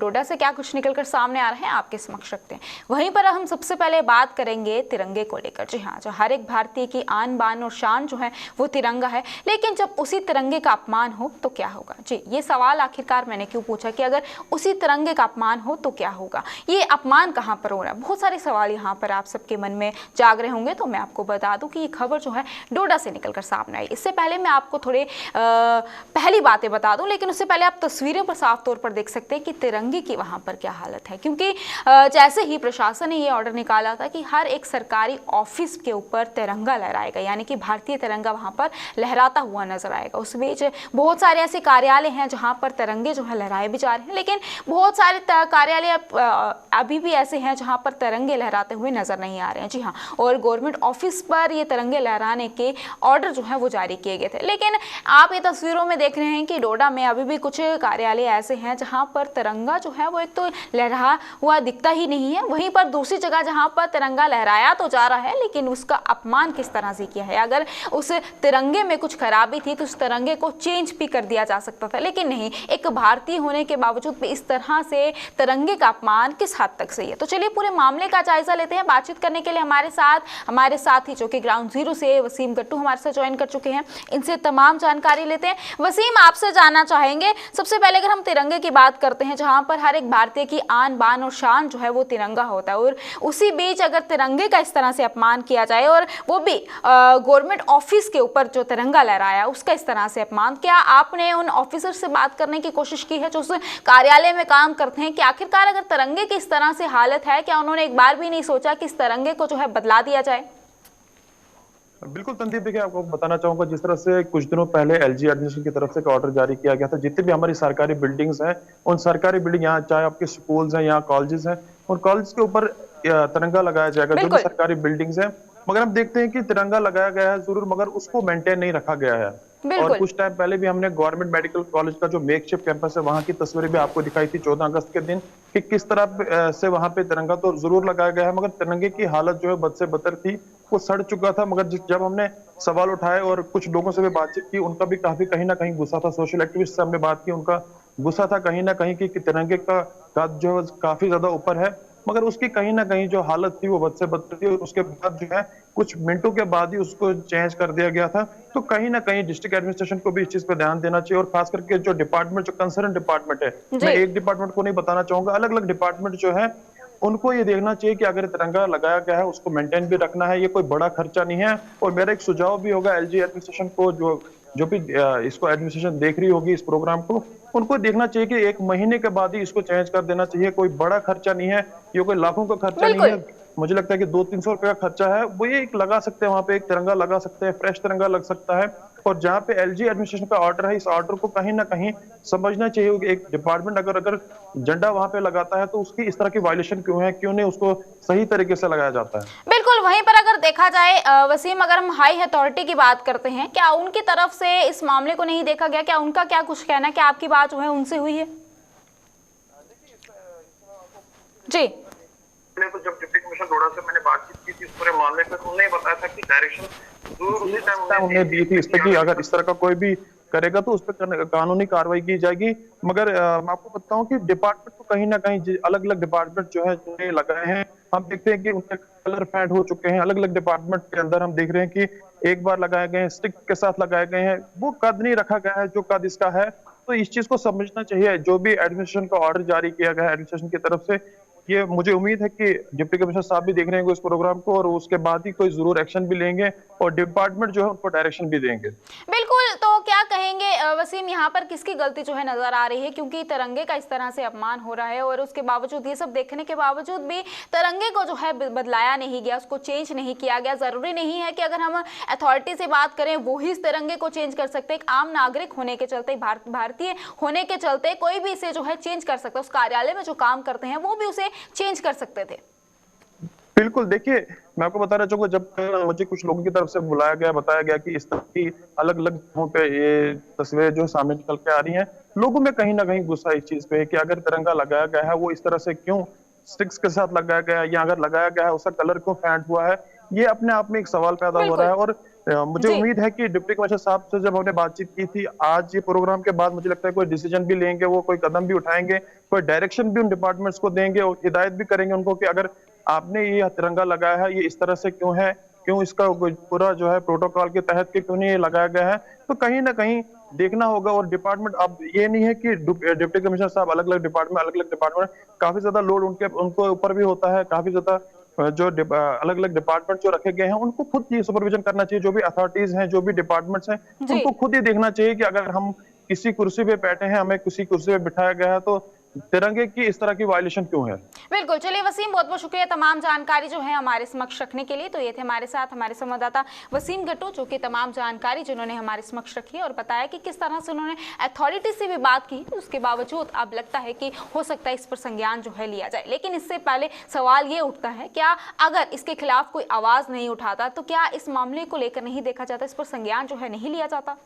डोडा से क्या कुछ निकलकर सामने आ रहे हैं आपके समक्ष रखते हैं। वहीं पर हम सबसे पहले बात करेंगे तिरंगे को लेकर। जी हाँ, जो हर एक भारतीय की आन बान और शान जो है वो तिरंगा है, लेकिन जब उसी तिरंगे का अपमान हो तो क्या होगा। जी, ये सवाल आखिरकार मैंने क्यों पूछा कि अगर उसी तिरंगे का अपमान हो तो क्या होगा, ये अपमान कहाँ पर हो रहा है। बहुत सारे सवाल यहाँ पर आप सबके मन में जाग रहे होंगे। तो मैं आपको बता दूं कि ये खबर जो है डोडा से निकलकर सामने आई। इससे पहले मैं आपको थोड़े पहली बातें बता दूं, लेकिन उससे पहले आप तस्वीरों पर साफ तौर पर देख सकते हैं कि तिरंगे की वहां पर क्या हालत है। क्योंकि जैसे ही प्रशासन ने ये ऑर्डर निकाला था कि हर एक सरकारी ऑफिस के ऊपर तिरंगा लहराएगा, यानी कि भारतीय तिरंगा वहां पर लहराता हुआ नजर आएगा। उस बीच बहुत सारे ऐसे कार्यालय हैं जहां पर तिरंगे जो है लहराए भी जा रहे हैं, लेकिन बहुत सारे कार्यालय अभी भी ऐसे हैं जहां पर तिरंगे लहराते हुए नजर नहीं आ रहे हैं। जी हाँ, और गवर्नमेंट ऑफिस पर ये तिरंगे लहराने के ऑर्डर जो है वो जारी किए गए थे। लेकिन आप ये तस्वीरों में देख रहे हैं कि डोडा में अभी भी कुछ कार्यालय ऐसे हैं जहां पर तिरंगा जो है वो एक तो लहरा हुआ दिखता ही नहीं है, वहीं पर दूसरी जगह जहां पर तिरंगा लहराया तो जा रहा है, लेकिन उसका अपमान किस तरह से किया है। अगर उस तिरंगे में कुछ खराबी थी तो उस तिरंगे को चेंज भी कर दिया जा सकता था, लेकिन नहीं, एक भारतीय होने के बावजूद भी इस तरह से तिरंगे का अपमान किस हद तक सही है। तो चलिए पूरे मामले का जायजा लेते हैं। बातचीत करने के लिए हमारे साथ ही जो कि ग्राउंड जीरो से वसीम गट्टू हमारे साथ ज्वाइन कर चुके हैं, इनसे तमाम जानकारी लेते हैं। वसीम, आपसे जानना चाहेंगे सबसे पहले, अगर हम तिरंगे की बात करते हैं जहां पर हर एक भारतीय की आन बान और शान जो है वो तिरंगा होता है, और उसी बीच अगर तिरंगे का इस तरह से अपमान किया जाए और वो भी गवर्नमेंट ऑफिस के ऊपर जो तिरंगा लहराया उसका इस तरह से अपमान, क्या आपने उन ऑफिसर से बात करने की कोशिश की है जो उस कार्यालय में काम करते हैं कि आखिरकार अगर तिरंगे की इस तरह से हालत है, क्या उन्होंने एक बार भी नहीं सोचा कि इस तिरंगे को जो है बदला दिया जाए? बिल्कुल तनदीप, देखिए आपको बताना चाहूंगा, जिस तरह से कुछ दिनों पहले एलजी एडमिनिस्ट्रेशन की तरफ से एक ऑर्डर जारी किया गया था, जितनी भी हमारी सरकारी बिल्डिंग्स हैं, उन सरकारी बिल्डिंग, यहाँ चाहे आपके स्कूल्स हैं, यहाँ कॉलेजेस हैं, उन कॉलेज के ऊपर तिरंगा लगाया जाएगा, जो भी सरकारी बिल्डिंग्स हैं। मगर हम देखते हैं कि तिरंगा लगाया गया है जरूर, मगर उसको मेंटेन नहीं रखा गया है। और कुछ टाइम पहले भी हमने गवर्नमेंट मेडिकल कॉलेज का जो मेकशिफ्ट कैंपस है, वहां की तस्वीरें भी आपको दिखाई थी 14 अगस्त के दिन, कि किस तरह से वहां पे तिरंगा तो जरूर लगाया गया है, मगर तिरंगे की हालत जो है बद से बदतर थी, वो सड़ चुका था। मगर जब हमने सवाल उठाए और कुछ लोगों से भी बातचीत की, उनका भी काफी कहीं ना कहीं गुस्सा था। सोशल एक्टिविस्ट से हमने बात की, उनका गुस्सा था कहीं ना कहीं कि तिरंगे का कद जो काफी ज्यादा ऊपर है, मगर उसकी कहीं ना कहीं जो हालत थी वो बद से बदतर थी। और उसके बाद जो है कुछ मिनटों के बाद ही उसको चेंज कर दिया गया था। तो कहीं ना कहीं डिस्ट्रिक्ट एडमिनिस्ट्रेशन को भी इस चीज पर ध्यान देना चाहिए, और खास करके जो डिपार्टमेंट, जो कंसर्न डिपार्टमेंट है, मैं एक डिपार्टमेंट को नहीं बताना चाहूंगा, अलग अलग डिपार्टमेंट जो है उनको ये देखना चाहिए कि अगर तिरंगा लगाया गया है उसको मेंटेन भी रखना है, ये कोई बड़ा खर्चा नहीं है। और मेरा एक सुझाव भी होगा एलजी एडमिनिस्ट्रेशन को, जो भी इसको एडमिनिस्ट्रेशन देख रही होगी इस प्रोग्राम को, उनको देखना चाहिए कि 1 महीने के बाद ही इसको चेंज कर देना चाहिए। कोई बड़ा खर्चा नहीं है, ये कोई लाखों का खर्चा नहीं है। मुझे लगता है कि 200-300 रुपए का खर्चा है, वो ये एक लगा सकते हैं, वहां पे एक तिरंगा लगा सकते हैं, फ्रेश तिरंगा लग सकता है। और जहां पे एलजी एडमिनिस्ट्रेशन का ऑर्डर है, इस ऑर्डर को कहीं ना कहीं समझना चाहिए कि एक डिपार्टमेंट अगर झंडा वहां पे लगाता है तो उसकी इस तरह की वायलेशन क्यों है, क्यों नहीं उसको सही तरीके से लगाया जाता है। बिल्कुल, वहीं पर अगर देखा जाए वसीम, अगर हम हाई अथॉरिटी की बात करते हैं, क्या उनकी तरफ से इस मामले को नहीं देखा गया? क्या उनका क्या कुछ कहना है? क्या आपकी बात जो है उनसे हुई है? जी, तो जब डिप्टी कमिश्नर डोडा से मैंने बातचीत की थी इस पूरे मामले पर, उन्होंने बताया था कि डायरेक्शन जरूर उसी टाइम उन्हें दी थी इस पे कि अगर इस तरह का कोई भी करेगा तो उस पर कानूनी कार्रवाई की जाएगी। मगर मैं आपको बताऊं कि डिपार्टमेंट को कहीं ना कहीं अलग अलग डिपार्टमेंट जो है जो लगाए हैं, हम देखते हैं कि उनके कलर फेड हो चुके हैं। अलग अलग डिपार्टमेंट के अंदर हम देख रहे हैं कि एक बार लगाए गए हैं, स्टिक के साथ लगाए गए हैं, वो कद नहीं रखा गया है जो कद इसका है। तो इस चीज को समझना चाहिए। जो भी एडमिनिस्ट्रेशन का ऑर्डर जारी किया गया है एडमिनिस्ट्रेशन की तरफ से, ये मुझे उम्मीद है कि डिप्टी कमिश्नर साहब भी देख रहे हैं इस प्रोग्राम को, और उसके बाद ही कोई जरूर एक्शन भी लेंगे और डिपार्टमेंट जो है उनको डायरेक्शन भी देंगे। बिल्कुल, तो क्या कहेंगे वसीम, यहाँ पर किसकी गलती जो है नजर आ रही है? क्योंकि तिरंगे का इस तरह से अपमान हो रहा है और उसके बावजूद, ये सब देखने के बावजूद भी तिरंगे को जो है बदलाया नहीं गया, उसको चेंज नहीं किया गया। जरूरी नहीं है कि अगर हम अथॉरिटी से बात करें वो ही इस तिरंगे को चेंज कर सकते। एक आम नागरिक होने के चलते, भारतीय होने के चलते कोई भी इसे जो है चेंज कर सकता है। उस कार्यालय में जो काम करते हैं वो भी उसे चेंज कर सकते थे। बिल्कुल, देखिए मैं आपको बताना चाहूंगा, जब मुझे कुछ लोगों की तरफ से बुलाया गया, बताया गया कि इस तरह की अलग अलग जगहों पे ये तस्वीरें जो सामने निकल के आ रही हैं, लोगों में कहीं ना कहीं गुस्सा इस चीज पे है कि अगर तिरंगा लगाया गया है वो इस तरह से क्यों स्टिक्स के साथ लगाया गया है, या अगर लगाया गया है उसका कलर क्यों फेंट हुआ है। ये अपने आप में एक सवाल पैदा हो रहा है। और मुझे जी। उम्मीद है कि डिप्टी कमिश्नर साहब से जब हमने बातचीत की थी, आज ये प्रोग्राम के बाद मुझे लगता है कोई डिसीजन भी लेंगे, वो कोई कदम भी उठाएंगे, कोई डायरेक्शन भी उन डिपार्टमेंट्स को देंगे और हिदायत भी करेंगे उनको कि अगर आपने ये तिरंगा लगाया है, ये इस तरह से क्यों है, क्यों इसका पूरा जो है प्रोटोकॉल के तहत के क्यों नहीं ये लगाया गया है। तो कहीं ना कहीं देखना होगा। और डिपार्टमेंट, अब ये नहीं है कि डिप्टी कमिश्नर साहब अलग अलग डिपार्टमेंट काफी ज्यादा लोड उनको ऊपर भी होता है, काफी ज्यादा जो अलग अलग डिपार्टमेंट जो रखे गए हैं उनको खुद ये सुपरविजन करना चाहिए। जो भी अथॉरिटीज हैं, जो भी डिपार्टमेंट्स हैं, जी। उनको खुद ये देखना चाहिए कि अगर हम किसी कुर्सी पे बैठे हैं, हमें किसी कुर्सी पे बिठाया गया है, तो तिरंगे की इस तरह की वायलेशन क्यों है। बिल्कुल, चलिए वसीम, बहुत बहुत शुक्रिया तमाम जानकारी जो है हमारे समक्ष रखने के लिए। तो ये थे हमारे साथ हमारे संवाददाता वसीम गट्टू, जो कि तमाम जानकारी जिन्होंने हमारे समक्ष रखी और बताया कि किस तरह से उन्होंने अथॉरिटी से भी बात की, उसके बावजूद अब लगता है कि हो सकता है इस पर संज्ञान जो है लिया जाए। लेकिन इससे पहले सवाल ये उठता है, क्या अगर इसके खिलाफ कोई आवाज नहीं उठाता तो क्या इस मामले को लेकर नहीं देखा जाता, इस पर संज्ञान जो है नहीं लिया जाता?